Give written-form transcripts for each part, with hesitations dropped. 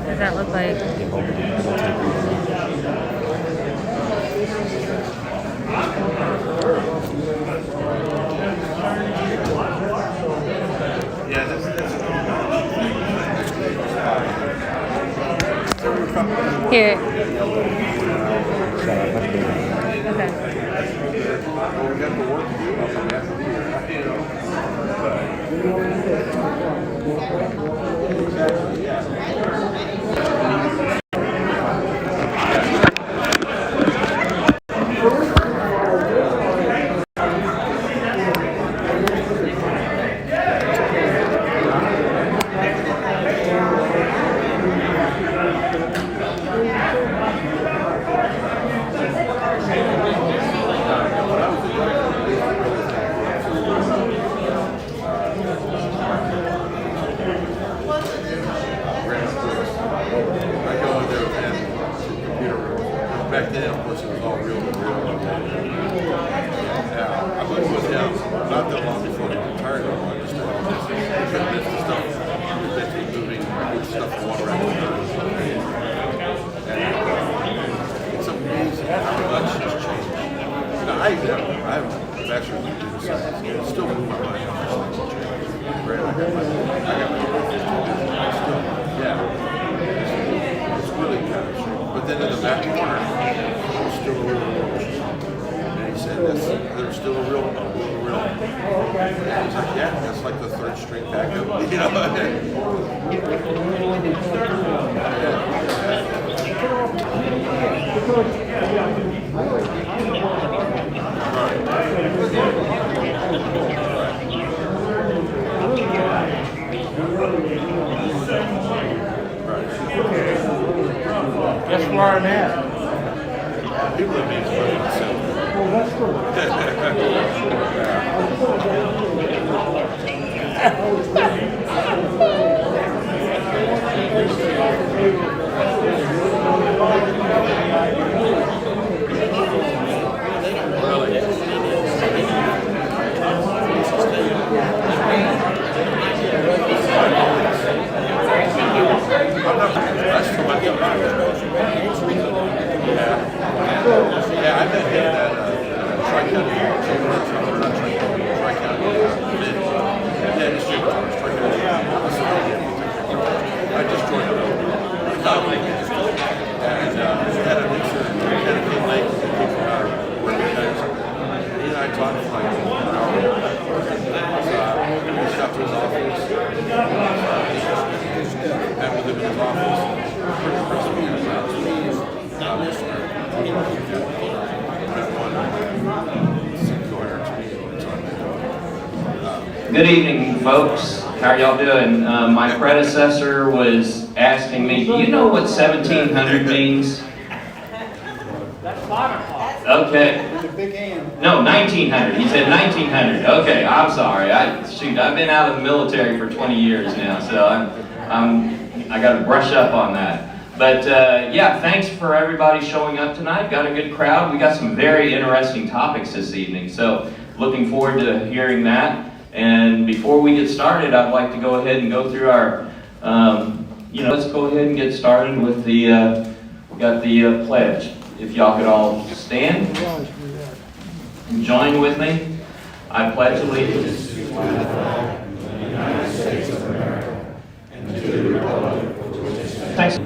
Does that look like? Here. Okay. Back then, of course, it was all real to real. I was with him not that long before he retired. I just couldn't miss the stuff. They keep moving stuff from one record to another. It's amazing how much has changed. Now, I have a bachelor's in computer science. It's still moving my mind how much things have changed. Right? I got my still, yeah. It's really kind of true. But then in the back corner, there's still a real machine. And he said, there's still a real. And he's like, yeah, that's like the third string backup. You know? Guess where I'm at? People that mean money themselves. Well, that's cool. Yeah, I met him at Tri-County Chamber. Not Tri-County, yeah, his chamber. Tri-County. I just joined him. And had a mixer, kind of came late, came from our working guys. He and I talked for like an hour. We stopped to his office. Met with him in his office. Good evening, folks. How are y'all doing? My predecessor was asking me, do you know what 1700 means? That's 5 o'clock. Okay. With a big hand. No, 1900. He said 1900. Okay, I'm sorry. I've been out of the military for 20 years now, so I got to brush up on that. But yeah, thanks for everybody showing up tonight. Got a good crowd. We got some very interesting topics this evening, so looking forward to hearing that. And before we get started, I'd like to go ahead and go through our, let's go ahead and get started with the, we got the pledge. If y'all could all stand and join with me. I pledge allegiance to the flag of the United States of America and to the republic for which it stands. Thanks.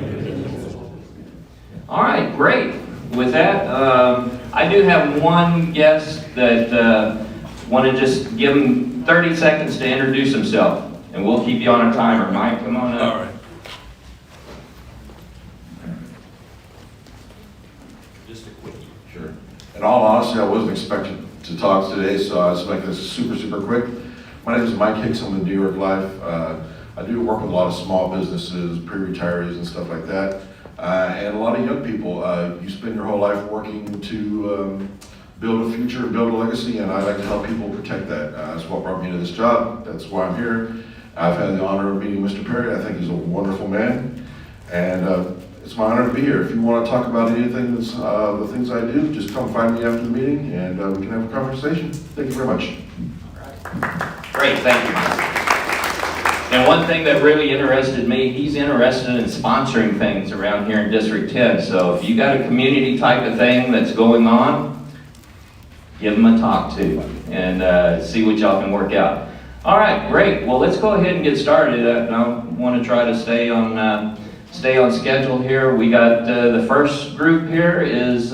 All right, great. With that, I do have one guest that want to just give him 30 seconds to introduce himself, and we'll keep you on a timer. Mike, come on up. All right. Just a quickie. Sure. In all honesty, I wasn't expecting to talk today, so I was making this super quick. My name is Mike Hicks. I'm with New York Life. I do work with a lot of small businesses, pre-retirees and stuff like that, and a lot of young people. You spend your whole life working to build a future, build a legacy, and I like to help people protect that. That's what brought me to this job. That's why I'm here. I've had the honor of meeting Mr. Perry. I think he's a wonderful man, and it's my honor to be here. If you want to talk about anything that's the things I do, just come find me after the meeting, and we can have a conversation. Thank you very much. Great. Great, thank you. And one thing that really interested me, he's interested in sponsoring things around here in District 10. So if you got a community type of thing that's going on, give him a talk to and see what y'all can work out. All right, great. Well, let's go ahead and get started. I want to try to stay on schedule here. We got the first group here is,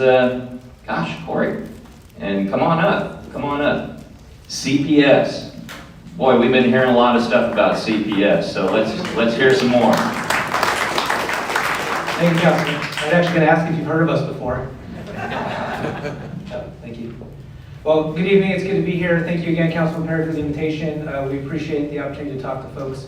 Corey. And come on up. CPS. Boy, we've been hearing a lot of stuff about CPS, so let's hear some more. Thank you, Councilman. I was actually going to ask if you've heard of us before. Thank you. Well, good evening. It's good to be here. Thank you again, Councilman Perry, for the invitation. We appreciate the opportunity to talk to folks.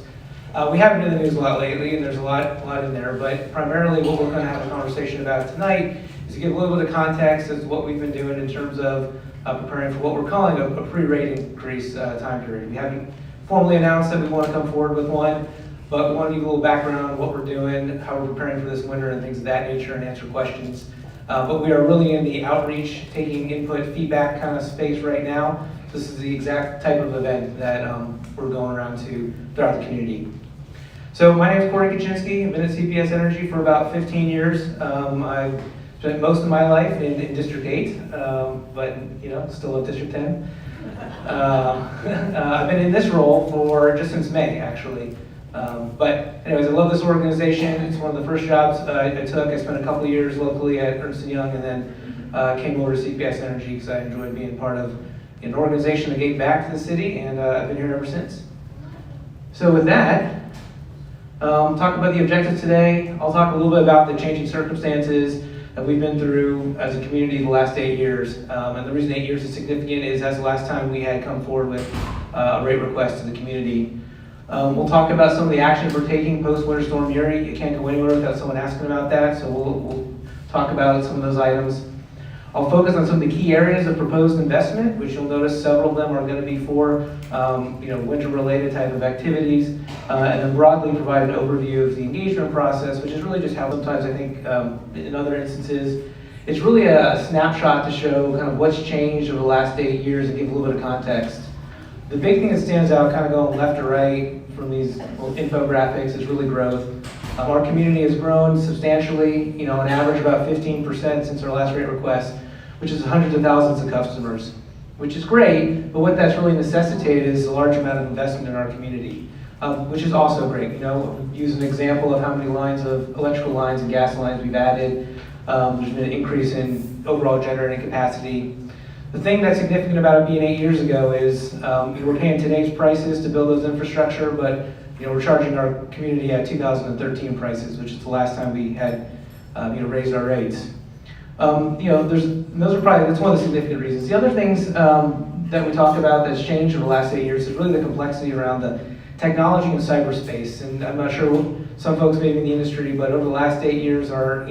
We haven't been in the news a lot lately, and there's a lot in there, but primarily what we're going to have a conversation about tonight is to give a little bit of context as to what we've been doing in terms of preparing for what we're calling a pre-rate increase time period. We haven't formally announced that we want to come forward with one, but we want to give a little background on what we're doing, how we're preparing for this winter and things of that nature, and answer questions. But we are really in the outreach, taking input, feedback kind of space right now. This is the exact type of event that we're going around to throughout the community. So my name is Corey Kaczynski. I've been at CPS Energy for about 15 years. I've spent most of my life in District 8, but still at District 10. I've been in this role for just since May, actually. But anyways, I love this organization. It's one of the first jobs I took. I spent a couple of years locally at Ernst & Young, and then came over to CPS Energy because I enjoyed being part of an organization that gave back to the city, and I've been here ever since. So with that, talk about the objectives today. I'll talk a little bit about the changing circumstances that we've been through as a community the last 8 years. And the reason 8 years is significant is that's the last time we had come forward with a rate request to the community. We'll talk about some of the actions we're taking post Winter Storm Uri. You can't go anywhere without someone asking about that, so we'll talk about some of those items. I'll focus on some of the key areas of proposed investment, which you'll notice several of them are going to be for winter-related type of activities, and then broadly provide an overview of the engagement process, which is really just how sometimes I think in other instances, it's really a snapshot to show kind of what's changed over the last 8 years and give a little bit of context. The big thing that stands out kind of going left to right from these infographics is really growth. Our community has grown substantially, on average about 15% since our last rate request, which is hundreds of thousands of customers, which is great, but what that's really necessitated is a large amount of investment in our community, which is also great. Use an example of how many lines of electrical lines and gas lines we've added. There's been an increase in overall generating capacity. The thing that's significant about it being 8 years ago is we're paying today's prices to build those infrastructure, but we're charging our community at 2013 prices, which is the last time we had raised our rates. That's one of the significant reasons. The other things that we talked about that's changed in the last 8 years is really the complexity around the technology and cyberspace. And I'm not sure some folks maybe in the industry, but over the last 8 years, our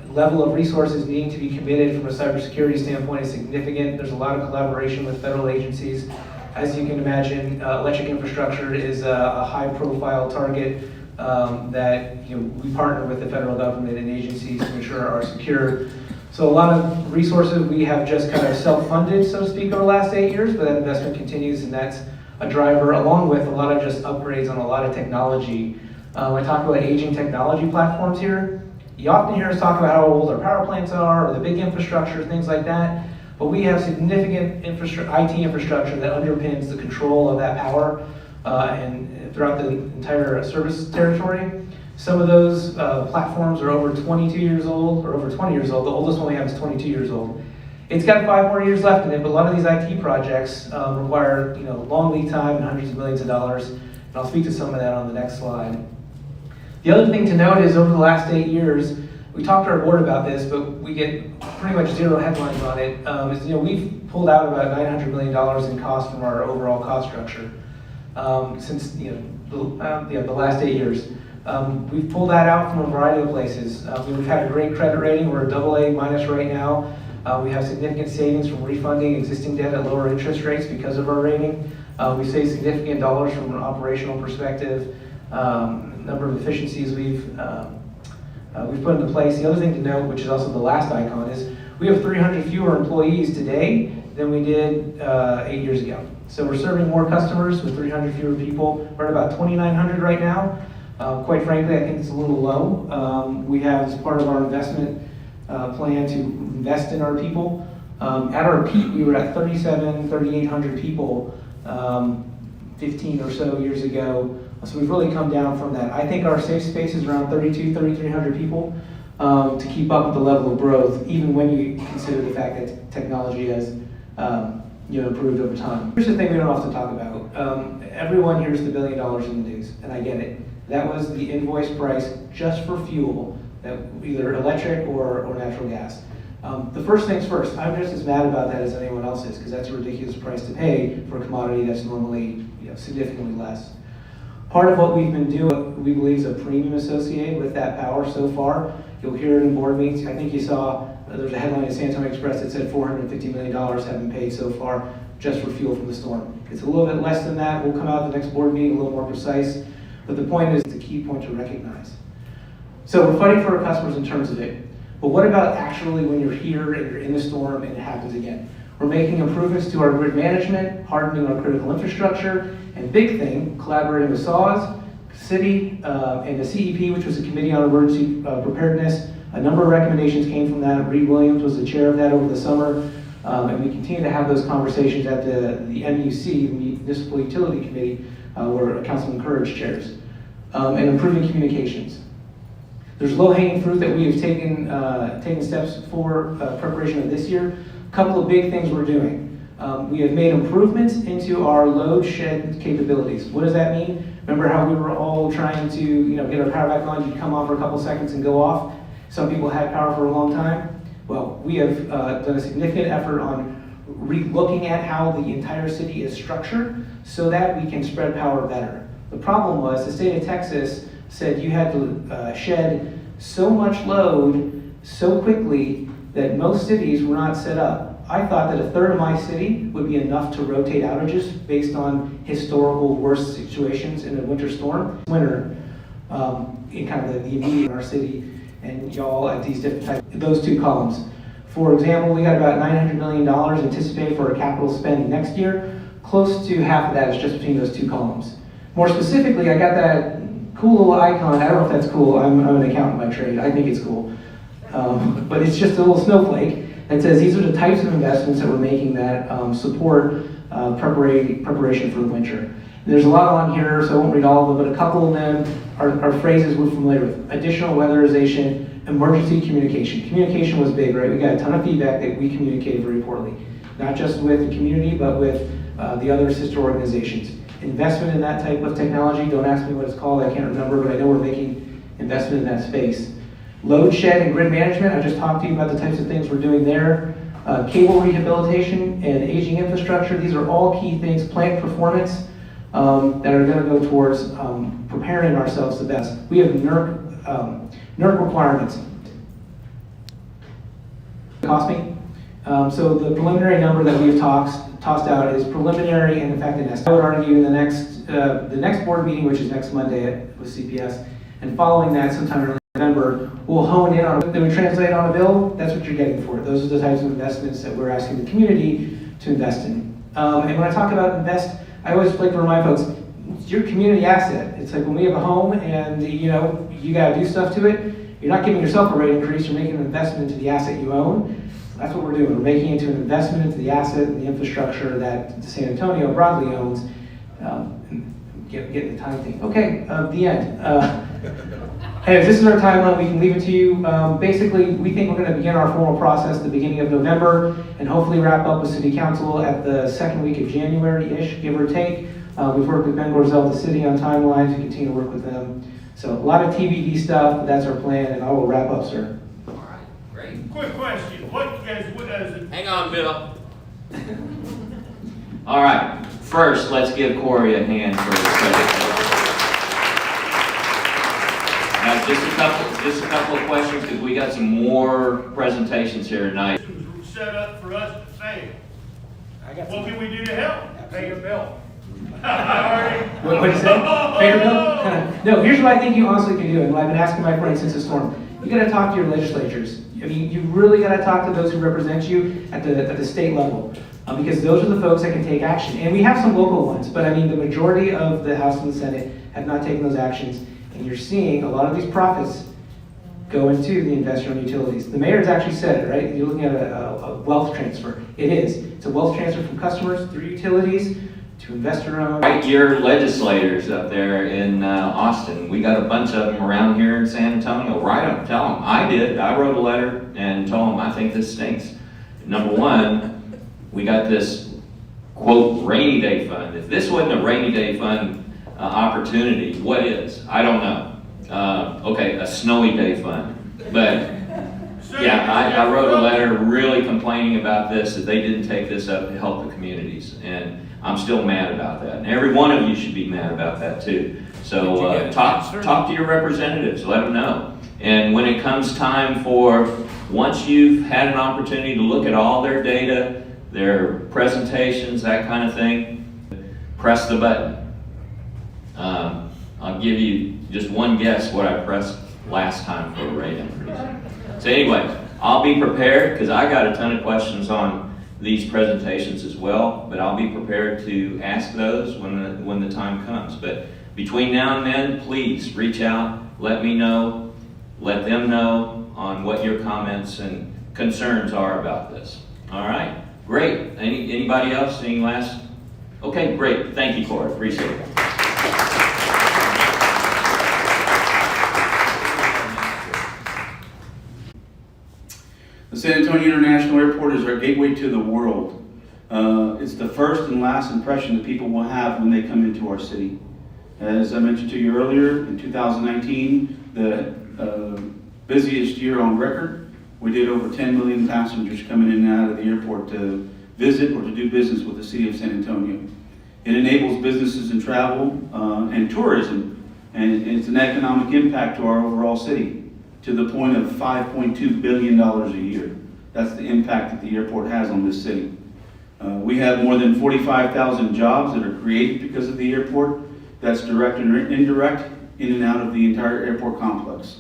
level of resources needing to be committed from a cybersecurity standpoint is significant. There's a lot of collaboration with federal agencies. As you can imagine, electric infrastructure is a high-profile target that we partner with the federal government and agencies to ensure are secure. So a lot of resources we have just kind of self-funded, so to speak, over the last 8 years, but that investment continues, and that's a driver, along with a lot of just upgrades on a lot of technology. I talk about aging technology platforms here. You often hear us talk about how old our power plants are, or the big infrastructure, things like that. But we have significant IT infrastructure that underpins the control of that power and throughout the entire service territory. Some of those platforms are over 22 years old, or over 20 years old. The oldest one we have is 22 years old. It's got 5 more years left in it, but a lot of these IT projects require long lead time and hundreds of millions of dollars. And I'll speak to some of that on the next slide. The other thing to note is over the last 8 years, we talked to our board about this, but we get pretty much zero headlines on it. We've pulled out about $900 million in cost from our overall cost structure since the last 8 years. We've pulled that out from a variety of places. We've had a great credit rating. We're a AA- right now. We have significant savings from refunding existing debt at lower interest rates because of our rating. We save significant dollars from an operational perspective. Number of efficiencies we've put into place. The other thing to note, which is also the last icon, is we have 300 fewer employees today than we did 8 years ago. So we're serving more customers with 300 fewer people. We're at about 2,900 right now. Quite frankly, I think it's a little low. We have, as part of our investment plan, to invest in our people. At our peak, we were at 3,800 people 15 or so years ago. So we've really come down from that. I think our safe space is around 3,300 people to keep up with the level of growth, even when you consider the fact that technology has improved over time. Here's the thing we don't often talk about. Everyone hears the $1 billion in the news, and I get it. That was the invoice price just for fuel, that either electric or natural gas. The first things first, I'm just as mad about that as anyone else is, because that's a ridiculous price to pay for a commodity that's normally significantly less. Part of what we've been doing, we believe, is a premium associated with that power so far. You'll hear it in board meetings. I think you saw, there's a headline in San Antonio Express that said $450 million have been paid so far just for fuel from the storm. It's a little bit less than that. We'll come out at the next board meeting a little more precise. But the point is, it's a key point to recognize. So we're fighting for our customers in terms of it. But what about actually when you're here and you're in the storm and it happens again? We're making improvements to our grid management, hardening our critical infrastructure, and big thing, collaborating with SAWS, City, and the CEP, which was a Committee on Emergency Preparedness. A number of recommendations came from that. Reed Williams was the chair of that over the summer. And we continue to have those conversations at the MUC, the Municipal Utility Committee, where Councilman Courage chairs, and improving communications. There's low-hanging fruit that we have taken steps for preparation of this year. A couple of big things we're doing. We have made improvements into our load shed capabilities. What does that mean? Remember how we were all trying to get our power back on, you'd come on for a couple seconds and go off? Some people had power for a long time. Well, we have done a significant effort on re-looking at how the entire city is structured so that we can spread power better. The problem was the state of Texas said you had to shed so much load so quickly that most cities were not set up. I thought that a third of my city would be enough to rotate outages based on historical worst situations in a winter storm. Winter, in kind of the immediate in our city, and y'all at these different types, those two columns. For example, we got about $900 million anticipated for our capital spending next year. Close to half of that is just between those two columns. More specifically, I got that cool little icon. I don't know if that's cool. I'm an accountant by trade. I think it's cool. But it's just a little snowflake that says these are the types of investments that we're making that support preparation for the winter. And there's a lot on here, so I won't read all of them, but a couple of them are phrases we're familiar with. Additional weatherization, emergency communication. Communication was big, right? We got a ton of feedback that we communicated very poorly. Not just with the community, but with the other sister organizations. Investment in that type of technology, don't ask me what it's called, I can't remember, but I know we're making investment in that space. Load shed and grid management, I just talked to you about the types of things we're doing there. Cable rehabilitation and aging infrastructure, these are all key things. Plant performance that are going to go towards preparing ourselves the best. We have NERC requirements. Cost me. So the preliminary number that we've tossed out is preliminary and in fact an estimate. I would argue in the next board meeting, which is next Monday with CPS, and following that sometime early November, we'll hone in on it. Then we translate on a bill. That's what you're getting for it. Those are the types of investments that we're asking the community to invest in. And when I talk about invest, I always like to remind folks, it's your community asset. It's like when we have a home and you got to do stuff to it, you're not giving yourself a rate increase, you're making an investment into the asset you own. That's what we're doing. We're making it into an investment into the asset and the infrastructure that San Antonio broadly owns. Get the time thing. Okay, the end. Anyways, this is our timeline. We can leave it to you. Basically, we think we're going to begin our formal process at the beginning of November and hopefully wrap up with City Council at the second week of January-ish, give or take. We've worked with Ben Gorzel, the city, on timelines. We continue to work with them. So a lot of TBD stuff, but that's our plan, and I will wrap up, sir. All right, great. Quick question. What is it? Hang on, Bill. All right, first, let's give Corey a hand for his presentation. Now, just a couple of questions, because we got some more presentations here tonight. Set up for us to fail. What can we do to help? Pay your bill. What did you say? Fair bill? No, here's what I think you honestly can do, and what I've been asking my friends since the storm. You gotta talk to your legislatures. I mean, you really gotta talk to those who represent you at the state level. Because those are the folks that can take action. And we have some local ones, but I mean, the majority of the House and the Senate have not taken those actions. And you're seeing a lot of these profits go into the investor-owned utilities. The mayor's actually said it, right? You're looking at a wealth transfer. It is. It's a wealth transfer from customers through utilities to investor-owned. Right, your legislators up there in Austin, we got a bunch of them around here in San Antonio. Write them, tell them. I did. I wrote a letter and told them I think this stinks. Number one, we got this, quote, rainy day fund. If this wasn't a rainy day fund opportunity, what is? I don't know. Okay, a snowy day fund. But yeah, I wrote a letter really complaining about this, that they didn't take this up to help the communities. And I'm still mad about that. And every one of you should be mad about that too. So talk to your representatives, let them know. And when it comes time for, once you've had an opportunity to look at all their data, their presentations, that kind of thing, press the button. I'll give you just one guess what I pressed last time for a rate increase. So anyway, I'll be prepared because I got a ton of questions on these presentations as well, but I'll be prepared to ask those when the time comes. But between now and then, please reach out, let me know, let them know on what your comments and concerns are about this. All right? Great. Anybody else? Any last? Okay, great. Thank you, Corey. Appreciate it. The San Antonio International Airport is our gateway to the world. It's the first and last impression that people will have when they come into our city. As I mentioned to you earlier, in 2019, the busiest year on record. We did over 10 million passengers coming in and out of the airport to visit or to do business with the city of San Antonio. It enables businesses and travel and tourism, and it's an economic impact to our overall city to the point of $5.2 billion a year. That's the impact that the airport has on this city. We have more than 45,000 jobs that are created because of the airport. That's direct and indirect in and out of the entire airport complex.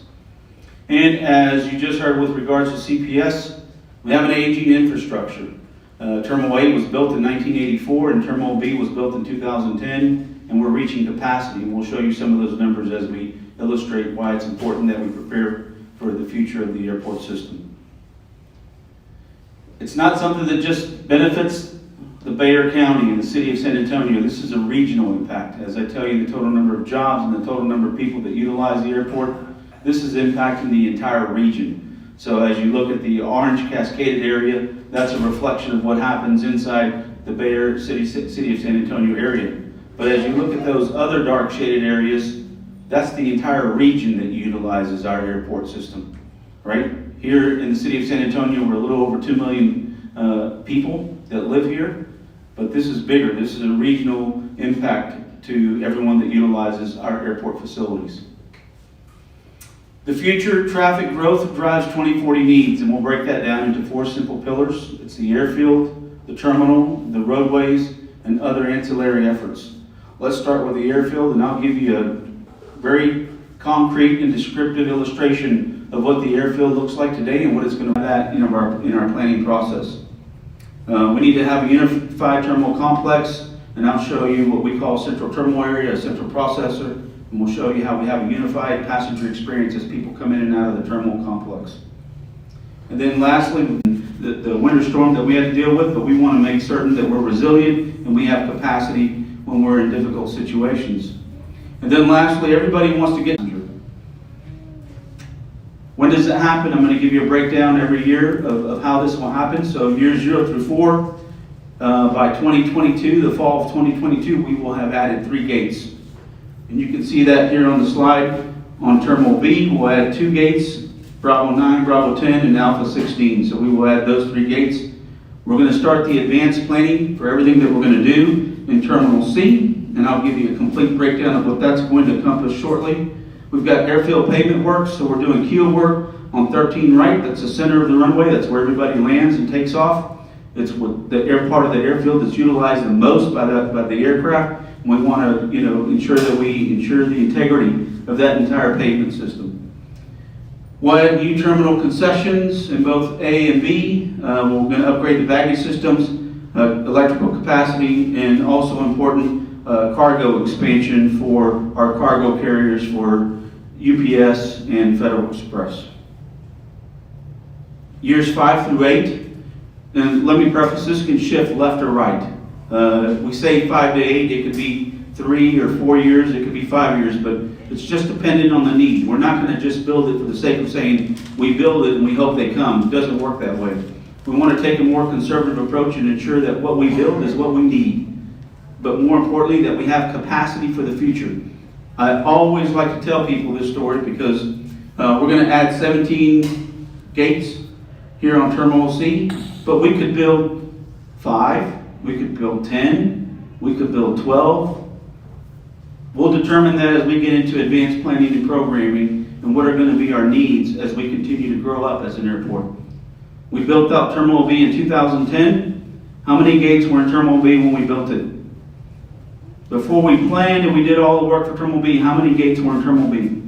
And as you just heard with regards to CPS, we have an aging infrastructure. Terminal A was built in 1984 and Terminal B was built in 2010, and we're reaching capacity. And we'll show you some of those numbers as we illustrate why it's important that we prepare for the future of the airport system. It's not something that just benefits the Bexar County and the city of San Antonio. This is a regional impact. As I tell you, the total number of jobs and the total number of people that utilize the airport, this is impacting the entire region. So as you look at the orange cascaded area, that's a reflection of what happens inside the Bexar city of San Antonio area. But as you look at those other dark shaded areas, that's the entire region that utilizes our airport system, right? Here in the city of San Antonio, we're a little over 2 million people that live here, but this is bigger. This is a regional impact to everyone that utilizes our airport facilities. The future traffic growth drives 2040 needs, and we'll break that down into 4 simple pillars. It's the airfield, the terminal, the roadways, and other ancillary efforts. Let's start with the airfield, and I'll give you a very concrete and descriptive illustration of what the airfield looks like today and what it's going to be in our planning process. We need to have a unified terminal complex, and I'll show you what we call central terminal area, a central processor, and we'll show you how we have a unified passenger experience as people come in and out of the terminal complex. And then lastly, the winter storm that we had to deal with, but we want to make certain that we're resilient and we have capacity when we're in difficult situations. And then lastly, everybody wants to get. When does it happen? I'm going to give you a breakdown every year of how this will happen. So years 0 through 4, by 2022, the fall of 2022, we will have added 3 gates. And you can see that here on the slide. On Terminal B, we'll add 2 gates, Bravo 9, Bravo 10, and Alpha 16. So we will add those 3 gates. We're going to start the advanced planning for everything that we're going to do in Terminal C, and I'll give you a complete breakdown of what that's going to accomplish shortly. We've got airfield pavement work, so we're doing keel work on 13 right. That's the center of the runway. That's where everybody lands and takes off. It's what the part of the airfield that's utilized the most by the aircraft. We want to, ensure that we ensure the integrity of that entire pavement system. We'll add new terminal concessions in both A and B. We're going to upgrade the baggage systems, electrical capacity, and also important cargo expansion for our cargo carriers for UPS and Federal Express. Years 5 through 8, and let me preface, this can shift left or right. We say 5 to 8, it could be 3 or 4 years, it could be 5 years, but it's just dependent on the need. We're not going to just build it for the sake of saying we build it and we hope they come. It doesn't work that way. We want to take a more conservative approach and ensure that what we build is what we need. But more importantly, that we have capacity for the future. I always like to tell people this story because we're going to add 17 gates here on Terminal C, but we could build 5, we could build 10, we could build 12. We'll determine that as we get into advanced planning and programming and what are going to be our needs as we continue to grow up as an airport. We built out Terminal B in 2010. How many gates were in Terminal B when we built it? Before we planned and we did all the work for Terminal B, how many gates were in Terminal B?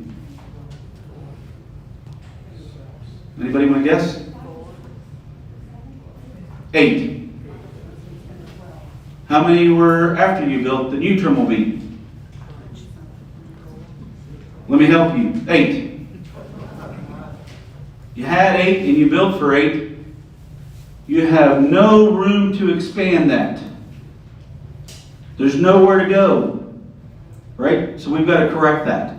Anybody want to guess? 8. How many were after you built the new Terminal B? Let me help you. 8. You had 8 and you built for 8. You have no room to expand that. There's nowhere to go. Right? So we've got to correct that.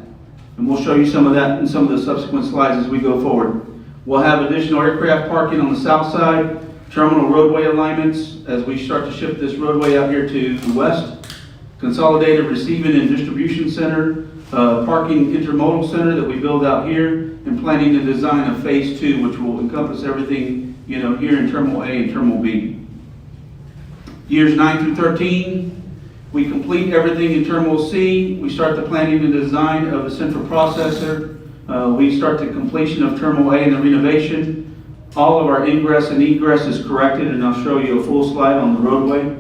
And we'll show you some of that in some of the subsequent slides as we go forward. We'll have additional aircraft parking on the south side, terminal roadway alignments as we start to shift this roadway out here to the west, consolidated receiving and distribution center, parking intermodal center that we build out here, and planning to design a phase 2, which will encompass everything, here in Terminal A and Terminal B. Years 9 through 13, we complete everything in Terminal C. We start the planning and design of the central processor. We start the completion of Terminal A and the renovation. All of our ingress and egress is corrected, and I'll show you a full slide on the roadway.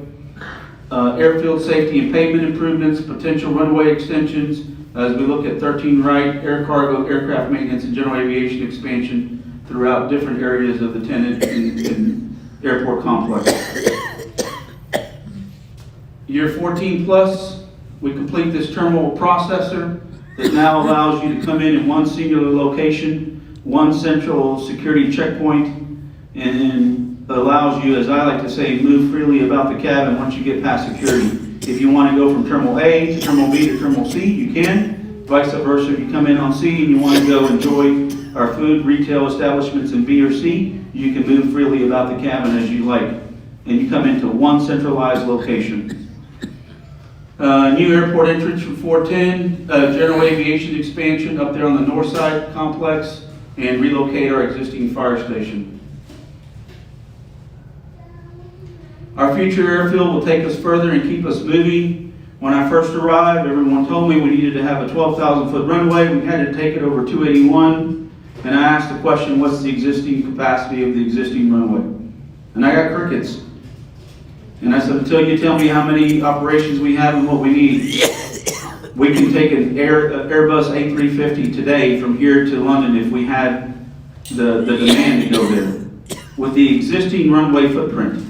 Airfield safety and pavement improvements, potential runway extensions, as we look at 13 right, air cargo, aircraft maintenance, and general aviation expansion throughout different areas of the tenant and airport complex. Year 14 plus, we complete this terminal processor that now allows you to come in one singular location, one central security checkpoint, and allows you, as I like to say, move freely about the cabin once you get past security. If you want to go from Terminal A to Terminal B to Terminal C, you can. Vice versa, if you come in on C and you want to go enjoy our food retail establishments in B or C, you can move freely about the cabin as you like. And you come into one centralized location. New airport entrance for 410, general aviation expansion up there on the north side complex, and relocate our existing fire station. Our future airfield will take us further and keep us moving. When I first arrived, everyone told me we needed to have a 12,000-foot runway. We had to take it over 281, and I asked the question, what's the existing capacity of the existing runway? And I got crickets. And I said, until you tell me how many operations we have and what we need, we can take an Airbus A350 today from here to London if we had the demand to go there with the existing runway footprint.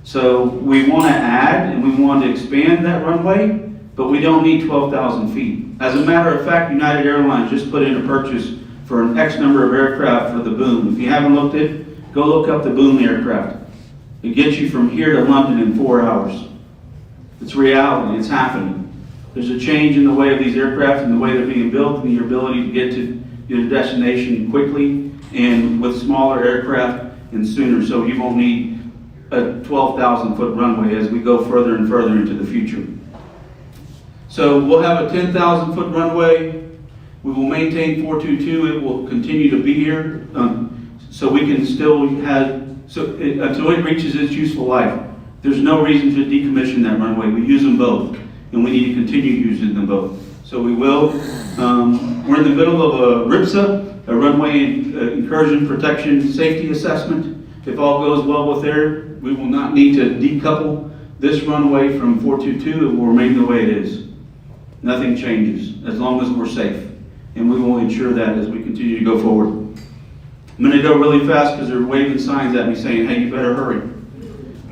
So we want to add and we want to expand that runway, but we don't need 12,000 feet. As a matter of fact, United Airlines just put in a purchase for an X number of aircraft for the Boom. If you haven't looked at it, go look up the Boom aircraft. It gets you from here to London in 4 hours. It's reality, it's happening. There's a change in the way of these aircraft and the way they're being built and your ability to get to your destination quickly and with smaller aircraft and sooner. So you won't need a 12,000-foot runway as we go further and further into the future. So we'll have a 10,000-foot runway. We will maintain 422. It will continue to be here so we can still have, until it reaches its useful life. There's no reason to decommission that runway. We use them both, and we need to continue using them both. So we will. We're in the middle of a RIPSA, a runway incursion protection safety assessment. If all goes well with there, we will not need to decouple This runway from 422 will remain the way it is. Nothing changes, as long as we're safe. And we will ensure that as we continue to go forward. I'm going to go really fast because they're waving signs at me saying, hey, you better hurry.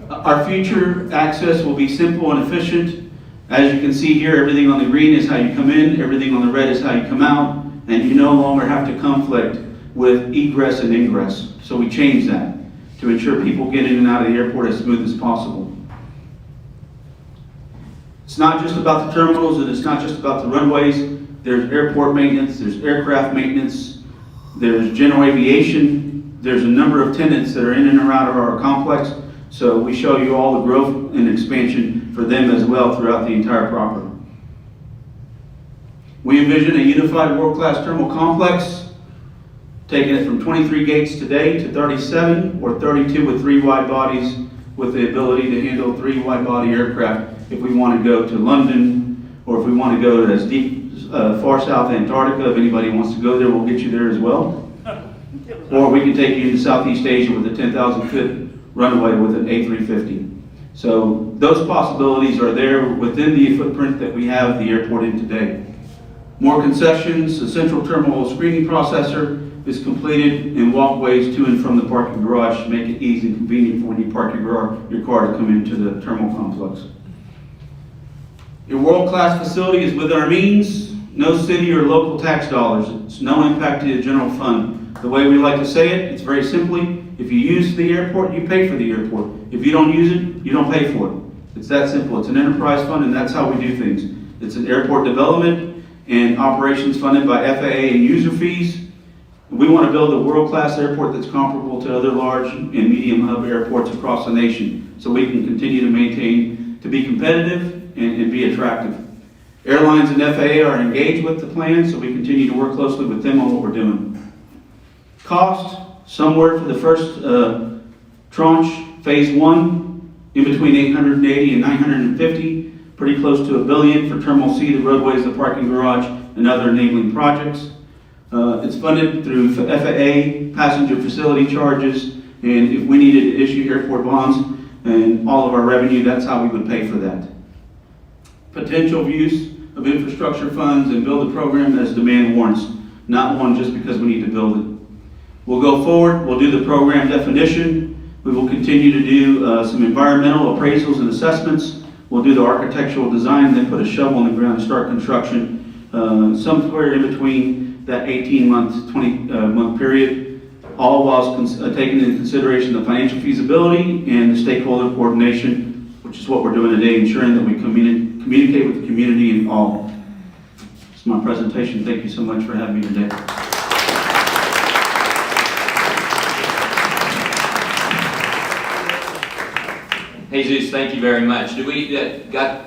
Our future access will be simple and efficient. As you can see here, everything on the green is how you come in, everything on the red is how you come out, and you no longer have to conflict with egress and ingress. So we changed that to ensure people get in and out of the airport as smooth as possible. It's not just about the terminals and it's not just about the runways. There's airport maintenance, there's aircraft maintenance, there's general aviation. There's a number of tenants that are in and around of our complex. So we show you all the growth and expansion for them as well throughout the entire property. We envision a unified world-class terminal complex, taking it from 23 gates today to 37 or 32 with 3 wide bodies with the ability to handle 3 wide-body aircraft if we want to go to London or if we want to go as deep far south Antarctica. If anybody wants to go there, we'll get you there as well. Or we can take you into Southeast Asia with a 10,000-foot runway with an A350. So those possibilities are there within the footprint that we have the airport in today. More concessions, the central terminal screening processor is completed, and walkways to and from the parking garage to make it easy and convenient for when you park your car to come into the terminal complex. Your world-class facility is within our means. No city or local tax dollars. It's no impact to the general fund. The way we like to say it, it's very simply, if you use the airport, you pay for the airport. If you don't use it, you don't pay for it. It's that simple. It's an enterprise fund, and that's how we do things. It's an airport development and operations funded by FAA and user fees. We want to build a world-class airport that's comparable to other large and medium hub airports across the nation, so we can continue to maintain, to be competitive and be attractive. Airlines and FAA are engaged with the plan, so we continue to work closely with them on what we're doing. Cost, somewhere for the first tranche, phase 1, in between 880 and 950, pretty close to $1 billion for Terminal C, the roadways, the parking garage, and other enabling projects. It's funded through FAA, passenger facility charges, and if we needed to issue airport bonds and all of our revenue, that's how we would pay for that. Potential use of infrastructure funds and build a program as demand warrants, not one just because we need to build it. We'll go forward, we'll do the program definition, we will continue to do some environmental appraisals and assessments, we'll do the architectural design, then put a shovel in the ground and start construction somewhere in between that 18-month, 20-month period, all whilst taking into consideration the financial feasibility and the stakeholder coordination, which is what we're doing today, ensuring that we communicate with the community and all. It's my presentation. Thank you so much for having me today. Jesus, thank you very much. Do we got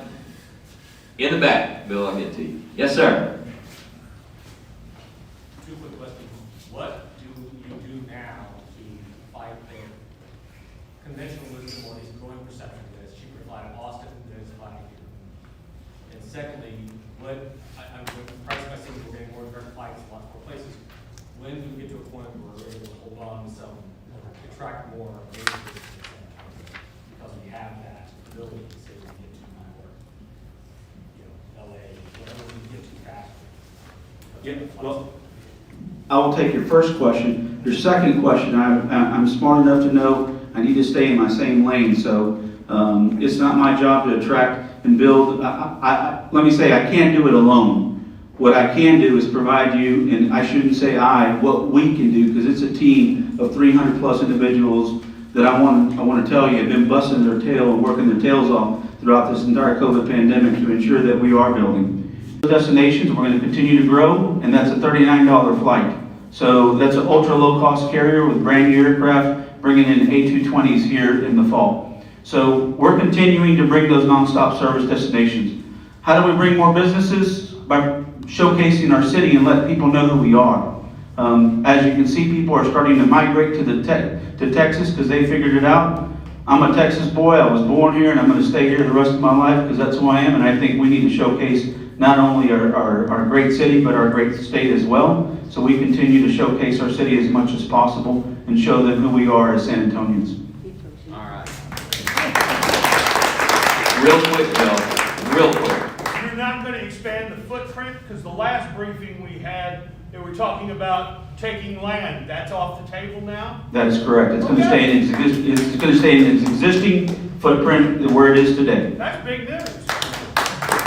in the back, Bill? I'll get to you. Yes, sir. Two quick questions. What do you do now to fight the conventional wisdom or these growing perception that it's cheaper to fly to Austin than it's flying here? And secondly, I'm pricing my things, we're getting more direct flights, lots more places. When do we get to a point where we're able to hold on to some, attract more because we have that ability to say we get to my work, LA, whatever we get to faster. Yeah, well, I will take your first question. Your second question, I'm smart enough to know I need to stay in my same lane, so it's not my job to attract and build. Let me say, I can't do it alone. What I can do is provide you, and I shouldn't say what we can do, because it's a team of 300 plus individuals that I want to tell you have been busting their tail and working their tails off throughout this entire COVID pandemic to ensure that we are building. Destinations, we're going to continue to grow, and that's a $39 flight. So that's an ultra low cost carrier with brand new aircraft, bringing in A220s here in the fall. So we're continuing to bring those nonstop service destinations. How do we bring more businesses? By showcasing our city and let people know who we are. As you can see, people are starting to migrate to Texas because they figured it out. I'm a Texas boy, I was born here, and I'm going to stay here the rest of my life because that's who I am, and I think we need to showcase not only our great city, but our great state as well. So we continue to showcase our city as much as possible and show them who we are as San Antonians. All right. Real quick, Bill, real quick. You're not gonna expand the footprint, because the last briefing we had, they were talking about taking land. That's off the table now? That is correct. It's going to stay in its existing footprint where it is today. That's big news.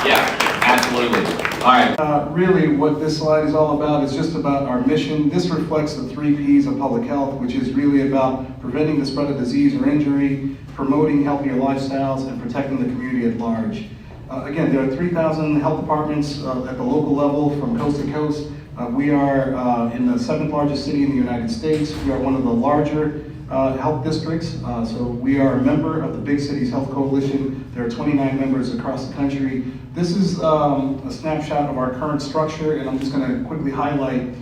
Yeah, absolutely. All right. Really, what this slide is all about is just about our mission. This reflects the 3 Ps of public health, which is really about preventing the spread of disease or injury, promoting healthier lifestyles, and protecting the community at large. Again, there are 3,000 health departments at the local level from coast to coast. We are in the 7th largest city in the United States. We are one of the larger health districts. So we are a member of the Big Cities Health Coalition. There are 29 members across the country. This is a snapshot of our current structure, and I'm just going to quickly highlight.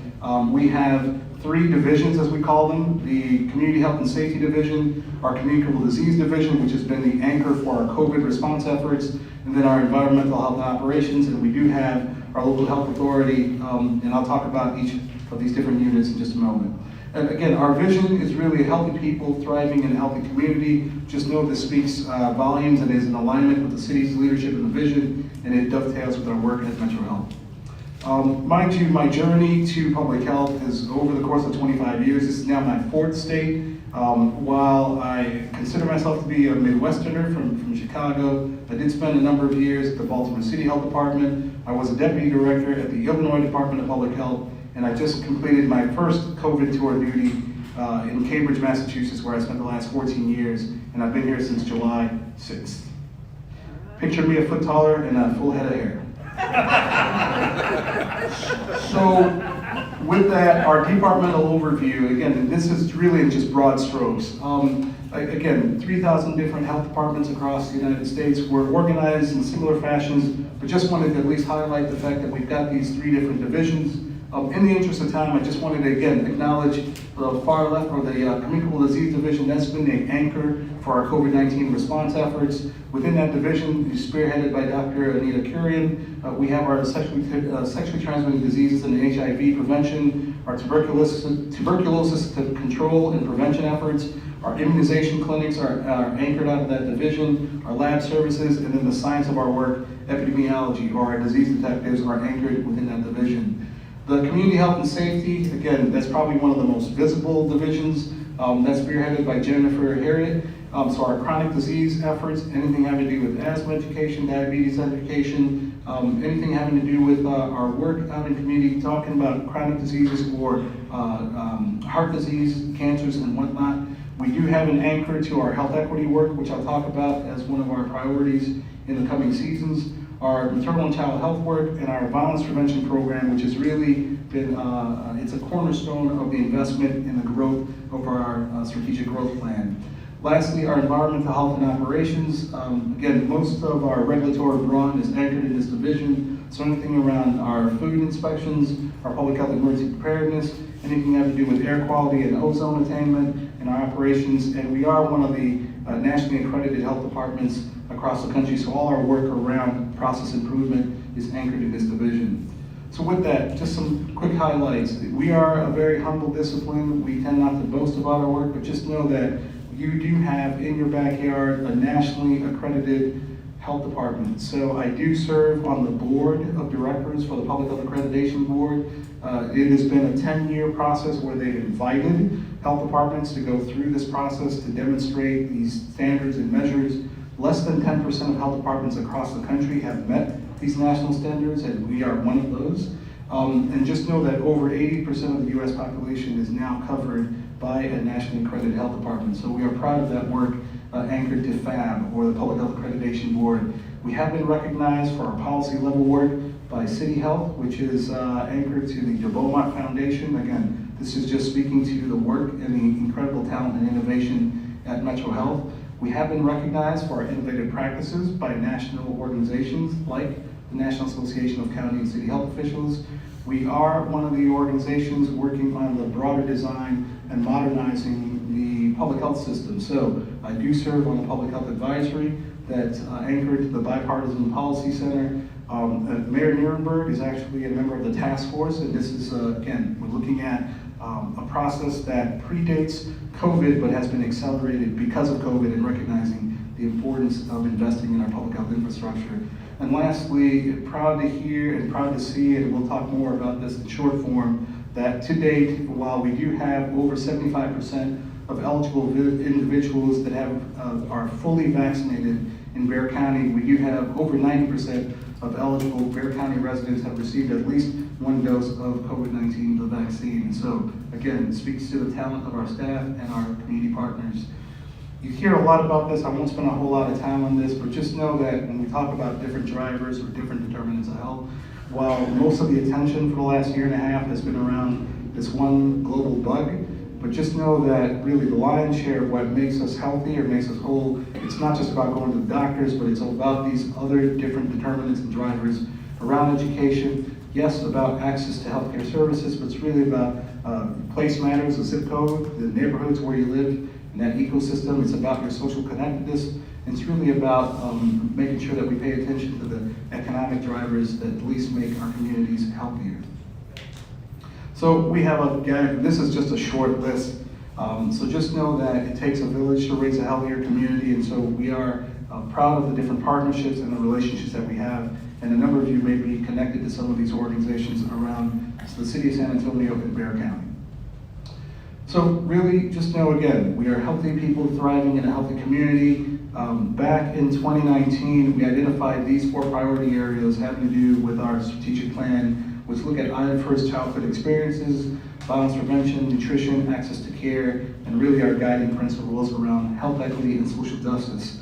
We have 3 divisions, as we call them: the Community Health and Safety Division, our Communicable Disease Division, which has been the anchor for our COVID response efforts, and then our Environmental Health and Operations, and we do have our local health authority, and I'll talk about each of these different units in just a moment. And again, our vision is really healthy people thriving in a healthy community. Just know this speaks volumes and is in alignment with the city's leadership and the vision, and it dovetails with our work at Metro Health. Mind you, my journey to public health is over the course of 25 years. This is now my 4th state. While I consider myself to be a Midwesterner from Chicago, I did spend a number of years at the Baltimore City Health Department. I was a deputy director at the Illinois Department of Public Health, and I just completed my first COVID tour duty in Cambridge, Massachusetts, where I spent the last 14 years, and I've been here since July 6th. Picture me a foot taller and a full head of hair. So, with that, our departmental overview, again, this is really in just broad strokes. Again, 3,000 different health departments across the United States. We're organized in similar fashions, but just wanted to at least highlight the fact that we've got these 3 different divisions. In the interest of time, I just wanted to again acknowledge the far left, or the Communicable Disease Division. That's been the anchor for our COVID-19 response efforts. Within that division, spearheaded by Dr. Incursion, we have our sexually transmitted diseases and HIV prevention, our tuberculosis control and prevention efforts. Our immunization clinics are anchored out of that division, our lab services, and then the science of our work, epidemiology, or our disease detectives, are anchored within that division. The Community Health and Safety, again, that's probably one of the most visible divisions. That's spearheaded by Jennifer Harriet. So our chronic disease efforts, anything having to do with asthma education, diabetes education, anything having to do with our work out in community, talking about chronic diseases or heart disease, cancers, and whatnot. We do have an anchor to our health equity work, which I'll talk about as one of our priorities in the coming seasons. Our maternal and child health work, and our violence prevention program, which has really been, it's a cornerstone of the investment in the growth of our strategic growth plan. Lastly, our environmental health and operations. Again, most of our regulatory brawn is anchored in this division. So anything around our food inspections, our public health emergency preparedness, anything having to do with air quality and ozone attainment in our operations. And we are one of the nationally accredited health departments across the country, so all our work around process improvement is anchored in this division. So with that, just some quick highlights. We are a very humble discipline. We tend not to boast about our work, but just know that you do have in your backyard a nationally accredited health department. So I do serve on the board of directors for the Public Health Accreditation Board. It has been a 10-year process where they've invited health departments to go through this process to demonstrate these standards and measures. Less than 10% of health departments across the country have met these national standards, and we are one of those. And just know that over 80% of the U.S. population is now covered by a nationally accredited health department. So we are proud of that work anchored to FAB, or the Public Health Accreditation Board. We have been recognized for our policy level work by City Health, which is anchored to the De Beaumont Foundation. Again, this is just speaking to the work and the incredible talent and innovation at Metro Health. We have been recognized for our innovative practices by national organizations like the National Association of County and City Health Officials. We are one of the organizations working on the broader design and modernizing the public health system. So I do serve on the Public Health Advisory that's anchored to the Bipartisan Policy Center. Mayor Nierenberg is actually a member of the task force, and this is, again, we're looking at a process that predates COVID but has been accelerated because of COVID, and recognizing the importance of investing in our public health infrastructure. And lastly, proud to hear and proud to see, and we'll talk more about this in short form, that to date, while we do have over 75% of eligible individuals that are fully vaccinated in Bexar County, we do have over 90% of eligible Bexar County residents have received at least one dose of COVID-19, the vaccine. And so, again, it speaks to the talent of our staff and our community partners. You hear a lot about this. I won't spend a whole lot of time on this, but just know that when we talk about different drivers or different determinants of health, while most of the attention for the last year and a half has been around this one global bug, but just know that really the lion's share of what makes us healthy or makes us whole, it's not just about going to the doctors, but it's about these other different determinants and drivers around education. Yes, about access to healthcare services, but it's really about place matters, the zip code, the neighborhoods where you live, and that ecosystem. It's about your social connectedness. And it's really about making sure that we pay attention to the economic drivers that at least make our communities healthier. So we have this is just a short list. So just know that it takes a village to raise a healthier community, and so we are proud of the different partnerships and the relationships that we have. And a number of you may be connected to some of these organizations around the city of San Antonio and Bexar County. So really, just know again, we are healthy people thriving in a healthy community. Back in 2019, we identified these 4 priority areas having to do with our strategic plan, which look at first childhood experiences, violence prevention, nutrition, access to care, and really our guiding principles around health equity and social justice.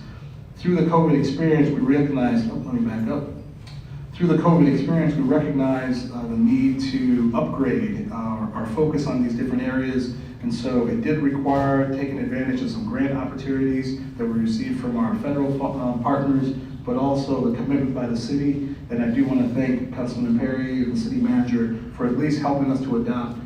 Through the COVID experience, we recognized, Through the COVID experience, we recognized the need to upgrade our focus on these different areas. And so it did require taking advantage of some grant opportunities that we received from our federal partners, but also the commitment by the city. And I do want to thank Councilman Perry and the city manager for at least helping us to adopt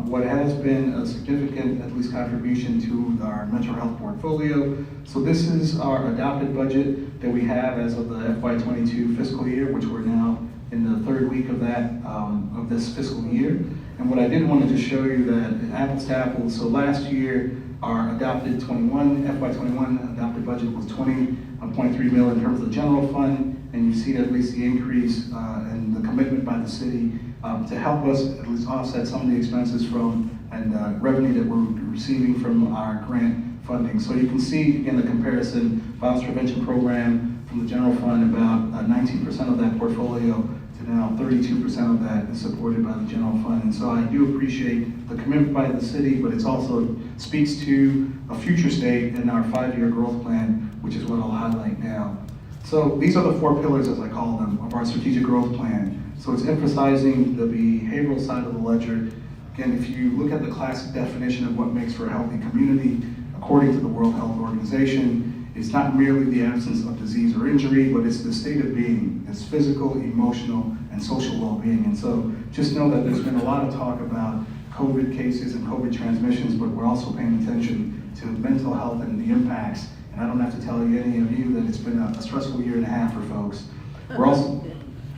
what has been a significant, at least, contribution to our mental health portfolio. So this is our adopted budget that we have as of the FY22 fiscal year, which we're now in the 3rd week of that, of this fiscal year. And what I did want to just show you that apples to apples, so last year, our adopted FY21 adopted budget was $20.3 million in terms of the general fund, and you see at least the increase and the commitment by the city to help us at least offset some of the expenses from and revenue that we're receiving from our grant funding. So you can see, again, the comparison, violence prevention program from the general fund, about 19% of that portfolio to now 32% of that is supported by the general fund. And so I do appreciate the commitment by the city, but it also speaks to a future state in our 5-year growth plan, which is what I'll highlight now. So these are the 4 pillars, as I call them, of our strategic growth plan. So it's emphasizing the behavioral side of the ledger. Again, if you look at the classic definition of what makes for a healthy community, according to the World Health Organization, it's not merely the absence of disease or injury, but it's the state of being. It's physical, emotional, and social well-being. And so just know that there's been a lot of talk about COVID cases and COVID transmissions, but we're also paying attention to mental health and the impacts. And I don't have to tell you, any of you, that it's been a stressful year and a half for folks.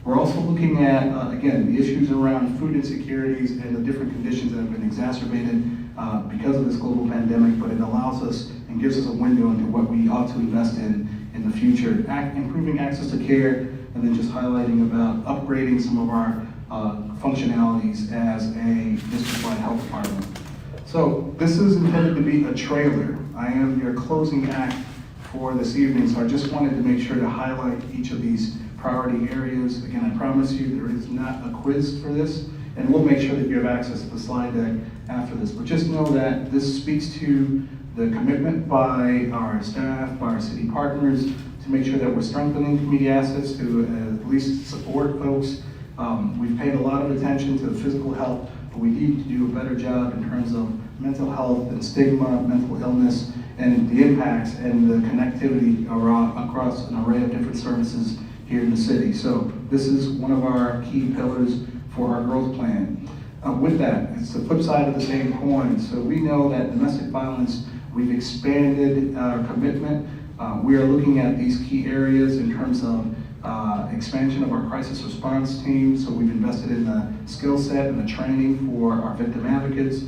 We're also looking at, again, the issues around food insecurities and the different conditions that have been exacerbated because of this global pandemic, but it allows us and gives us a window into what we ought to invest in the future. Improving access to care, and then just highlighting about upgrading some of our functionalities as a district-wide health department. So this is intended to be a trailer. I am your closing act for this evening, so I just wanted to make sure to highlight each of these priority areas. Again, I promise you there is not a quiz for this, and we'll make sure that you have access to the slide deck after this. But just know that this speaks to the commitment by our staff, by our city partners, to make sure that we're strengthening community assets to at least support folks. We've paid a lot of attention to physical health, but we need to do a better job in terms of mental health and stigma, mental illness, and the impacts and the connectivity across an array of different services here in the city. So this is one of our key pillars for our growth plan. With that, it's the flip side of the same coin. So we know that domestic violence, we've expanded our commitment. We are looking at these key areas in terms of expansion of our crisis response team. So we've invested in the skill set and the training for our victim advocates.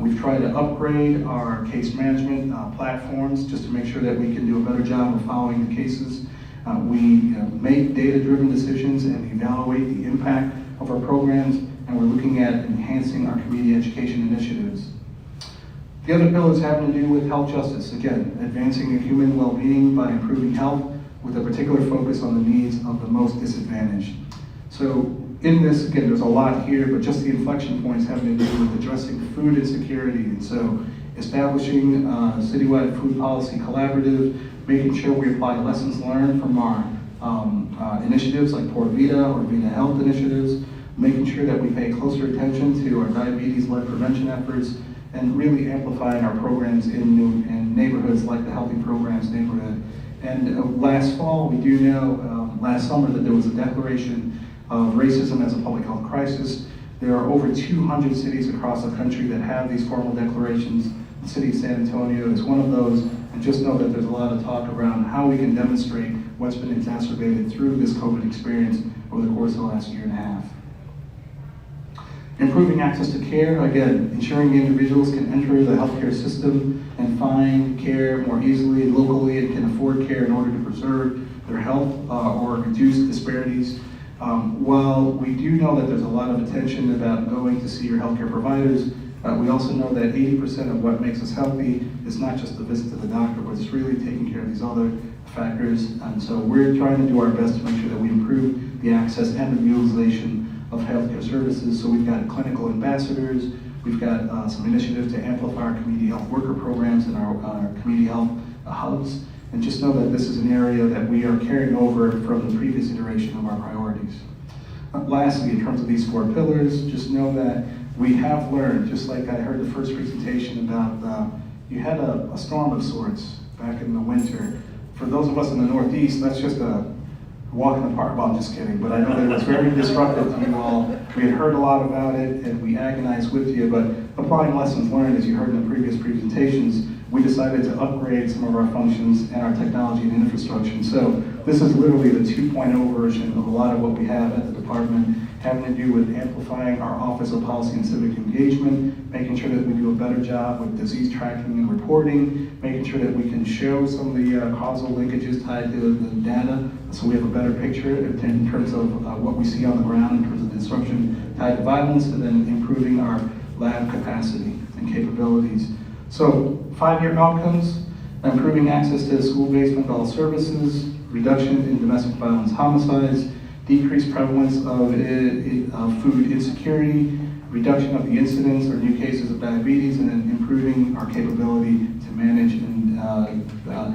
We've tried to upgrade our case management platforms just to make sure that we can do a better job of following the cases. We make data-driven decisions and evaluate the impact of our programs, and we're looking at enhancing our community education initiatives. The other pillars having to do with health justice, again, advancing human well-being by improving health with a particular focus on the needs of the most disadvantaged. So in this, again, there's a lot here, but just the inflection points having to do with addressing food insecurity. And so establishing a citywide food policy collaborative, making sure we apply lessons learned from our initiatives like Poor Vita or Vita Health initiatives, making sure that we pay closer attention to our diabetes-led prevention efforts, and really amplifying our programs in neighborhoods like the Healthy Programs neighborhood. And last fall, we do know, last summer, that there was a declaration of racism as a public health crisis. There are over 200 cities across the country that have these formal declarations. The city of San Antonio is one of those, and just know that there's a lot of talk around how we can demonstrate what's been exacerbated through this COVID experience over the course of the last year and a half. Improving access to care, again, ensuring individuals can enter the healthcare system and find care more easily and locally and can afford care in order to preserve their health or reduce disparities. While we do know that there's a lot of attention about going to see your healthcare providers, we also know that 80% of what makes us healthy is not just the visit to the doctor, but it's really taking care of these other factors. And so we're trying to do our best to make sure that we improve the access and the utilization of healthcare services. So we've got clinical ambassadors, we've got some initiatives to amplify our community health worker programs and our community health hubs. And just know that this is an area that we are carrying over from the previous iteration of our priorities. Lastly, in terms of these 4 pillars, just know that we have learned, just like I heard the first presentation about, you had a storm of sorts back in the winter. For those of us in the Northeast, that's just a walk in the park. Well, I'm just kidding, but I know that it was very disruptive to you all. We had heard a lot about it, and we agonized with you, but applying lessons learned, as you heard in the previous presentations, we decided to upgrade some of our functions and our technology and infrastructure. So this is literally the 2.0 version of a lot of what we have at the department, having to do with amplifying our Office of Policy and Civic Engagement, making sure that we do a better job with disease tracking and reporting, making sure that we can show some of the causal linkages tied to the data, so we have a better picture in terms of what we see on the ground in terms of disruption tied to violence, and then improving our lab capacity and capabilities. So 5-year outcomes: improving access to school-based mental health services, reduction in domestic violence homicides, decreased prevalence of food insecurity, reduction of the incidence or new cases of diabetes, and then improving our capability to manage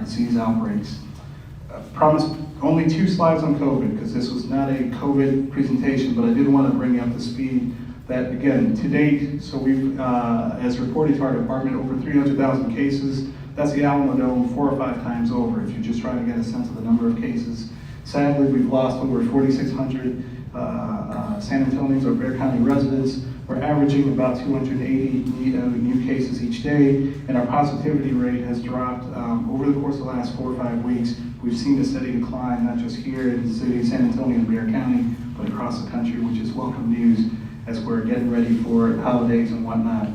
disease outbreaks. Promised only 2 slides on COVID, because this was not a COVID presentation, but I did want to bring you up to speed that, again, to date, so we've, as reported to our department, over 300,000 cases. That's the Alamo Dome 4 or 5 times over, if you're just trying to get a sense of the number of cases. Sadly, we've lost over 4,600 San Antonians or Bexar County residents. We're averaging about 280 new cases each day, and our positivity rate has dropped over the course of the last 4 or 5 weeks. We've seen a steady decline, not just here in the city of San Antonio and Bexar County, but across the country, which is welcome news as we're getting ready for holidays and whatnot.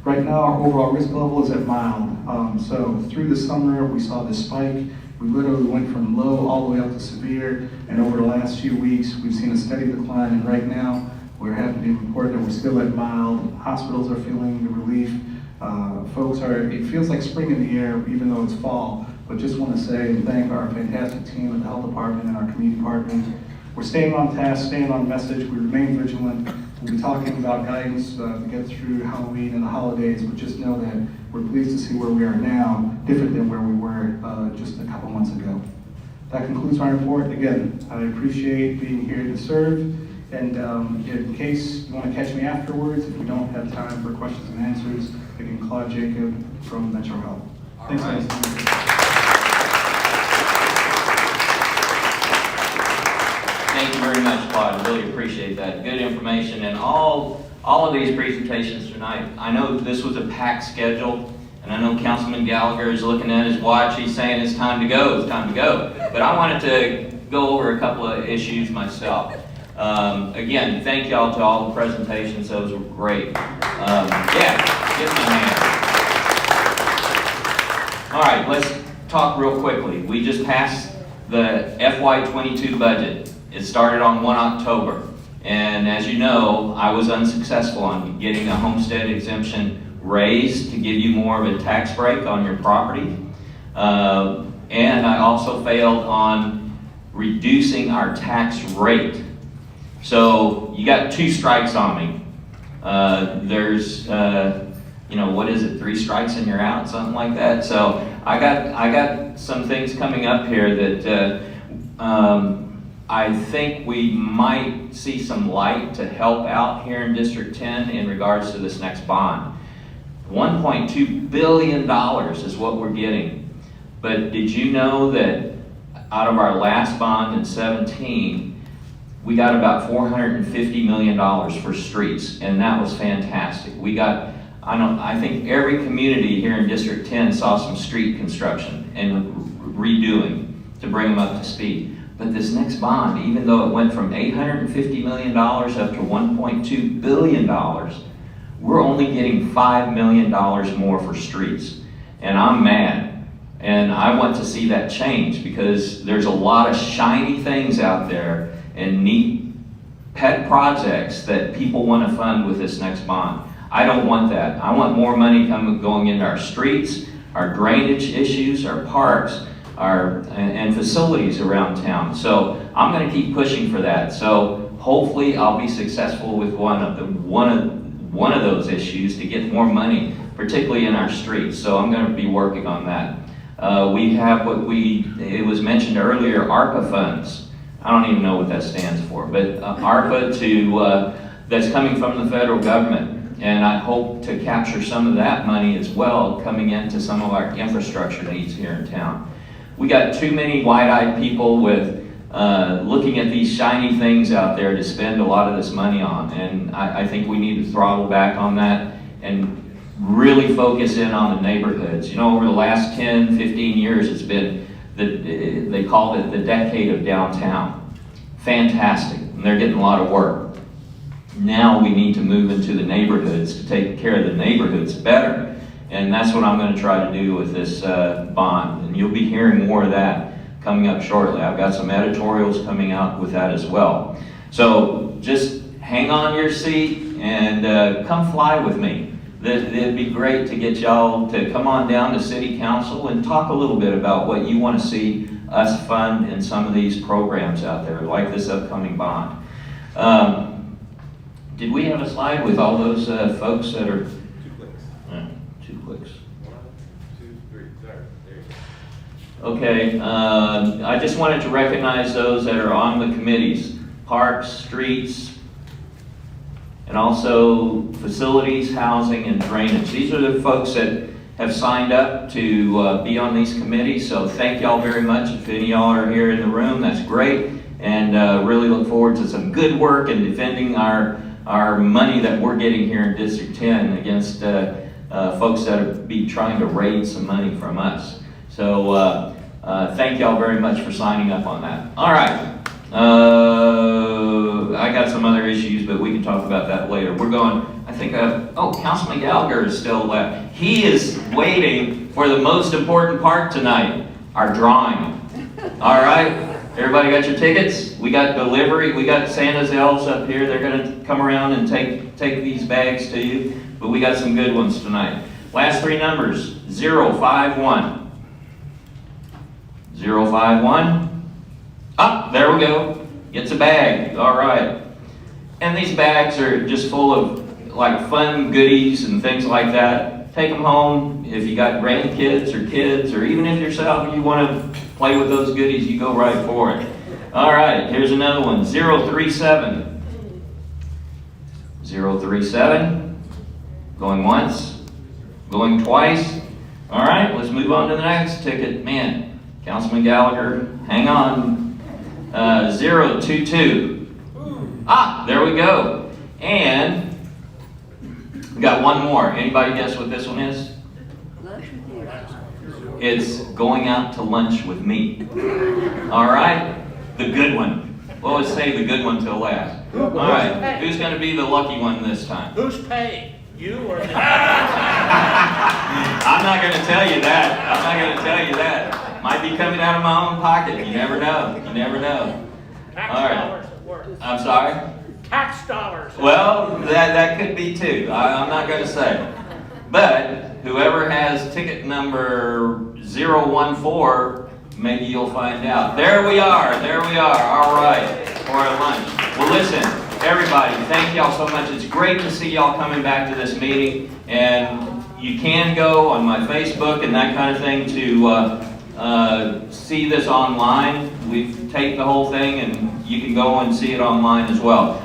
Right now, our overall risk level is at mild. So through the summer, we saw this spike. We literally went from low all the way up to severe, and over the last few weeks, we've seen a steady decline, and right now, we're happy to report that we're still at mild. Hospitals are feeling the relief. It feels like spring in the air, even though it's fall, but just want to say and thank our fantastic team at the health department and our community partners. We're staying on task, staying on message, we remain vigilant. We'll be talking about guidance to get through Halloween and the holidays, but just know that we're pleased to see where we are now, different than where we were just a couple months ago. That concludes my report. Again, I appreciate being here to serve, and in case you want to catch me afterwards, if we don't have time for questions and answers, again, Claude Jacob from Metro Health. Thanks, guys. Thank you very much, Claude. I really appreciate that. Good information, and all of these presentations tonight. I know this was a packed schedule, and I know Councilman Gallagher is looking at his watch. He's saying it's time to go, it's time to go. But I wanted to go over a couple of issues myself. Again, thank y'all to all the presentations. Those were great. Yeah, give them a hand. All right, let's talk real quickly. We just passed the FY22 budget. It started on 1 October. And as you know, I was unsuccessful on getting a homestead exemption raised to give you more of a tax break on your property. And I also failed on reducing our tax rate. So you got 2 strikes on me. There's, what is it, 3 strikes and you're out, something like that. So I got some things coming up here that I think we might see some light to help out here in District 10 in regards to this next bond. $1.2 billion is what we're getting. But did you know that out of our last bond in 17, we got about $450 million for streets, and that was fantastic. We got, I think every community here in District 10 saw some street construction and redoing to bring them up to speed. But this next bond, even though it went from $850 million up to $1.2 billion, we're only getting $5 million more for streets. And I'm mad. And I want to see that change because there's a lot of shiny things out there and neat pet projects that people want to fund with this next bond. I don't want that. I want more money going into our streets, our drainage issues, our parks, and facilities around town. So I'm going to keep pushing for that. So hopefully I'll be successful with one of those issues to get more money, particularly in our streets. So I'm going to be working on that. We have it was mentioned earlier, ARPA funds. I don't even know what that stands for, but ARPA that's coming from the federal government. And I hope to capture some of that money as well coming into some of our infrastructure needs here in town. We got too many wide-eyed people with looking at these shiny things out there to spend a lot of this money on. And I think we need to throttle back on that and really focus in on the neighborhoods. You know, over the last 10, 15 years, it's been, they called it the decade of downtown. Fantastic, and they're getting a lot of work. Now we need to move into the neighborhoods to take care of the neighborhoods better. And that's what I'm going to try to do with this bond. And you'll be hearing more of that coming up shortly. I've got some editorials coming out with that as well. So just hang on your seat and come fly with me. It'd be great to get y'all to come on down to City Council and talk a little bit about what you want to see us fund in some of these programs out there, like this upcoming bond. Did we have a slide with all those folks that are... 2 clicks. 2 clicks. 1, 2, 3. There you go. Okay, I just wanted to recognize those that are on the committees, parks, streets, and also facilities, housing, and drainage. These are the folks that have signed up to be on these committees, so thank y'all very much. If any of y'all are here in the room, that's great, and really look forward to some good work in defending our money that we're getting here in District 10 against folks that would be trying to raid some money from us. So thank y'all very much for signing up on that. All right. I got some other issues, but we can talk about that later. We're going, I think, Councilman Gallagher is still left. He is waiting for the most important part tonight, our drawing. All right? Everybody got your tickets? We got delivery. We got Santa's elves up here. They're going to come around and take these bags to you, but we got some good ones tonight. Last 3 numbers, 051. 051. Ah, there we go. Gets a bag. All right. And these bags are just full of like fun goodies and things like that. Take them home. If you got grandkids or kids, or even if yourself you want to play with those goodies, you go right for it. All right. Here's another one. 037. 037. Going once. Going twice. All right. Let's move on to the next ticket. Man, Councilman Gallagher, hang on. 022. Ah, there we go. And we got one more. Anybody guess what this one is? It's going out to lunch with me. All right? The good one. Well, let's save the good one till last. All right, who's going to be the lucky one this time? Who's paying? You or the... I'm not going to tell you that. I'm not going to tell you that. Might be coming out of my own pocket. You never know. You never know. Tax All right. dollars at work. I'm sorry? Tax dollars. Well, that could be too. I'm not going to say. But whoever has ticket number 014, maybe you'll find out. There we are. There we are. All right. For our lunch. Well, listen, everybody, thank y'all so much. It's great to see y'all coming back to this meeting. And you can go on my Facebook and that kind of thing to see this online. We've taped the whole thing, and you can go and see it online as well.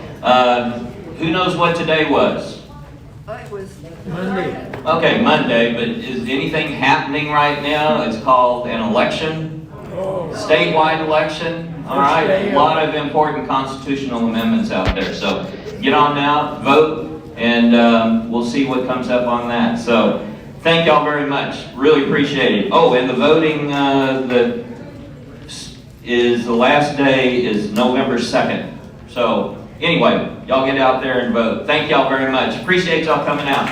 Who knows what today was? It was Monday. Okay, Monday, but is anything happening right now? It's called an election, statewide election. All right, a lot of important constitutional amendments out there. So get on now, vote, and we'll see what comes up on that. So thank y'all very much. Really appreciate it. Oh, and the voting the last day is November 2nd. So anyway, y'all get out there and vote. Thank y'all very much. Appreciate y'all coming out.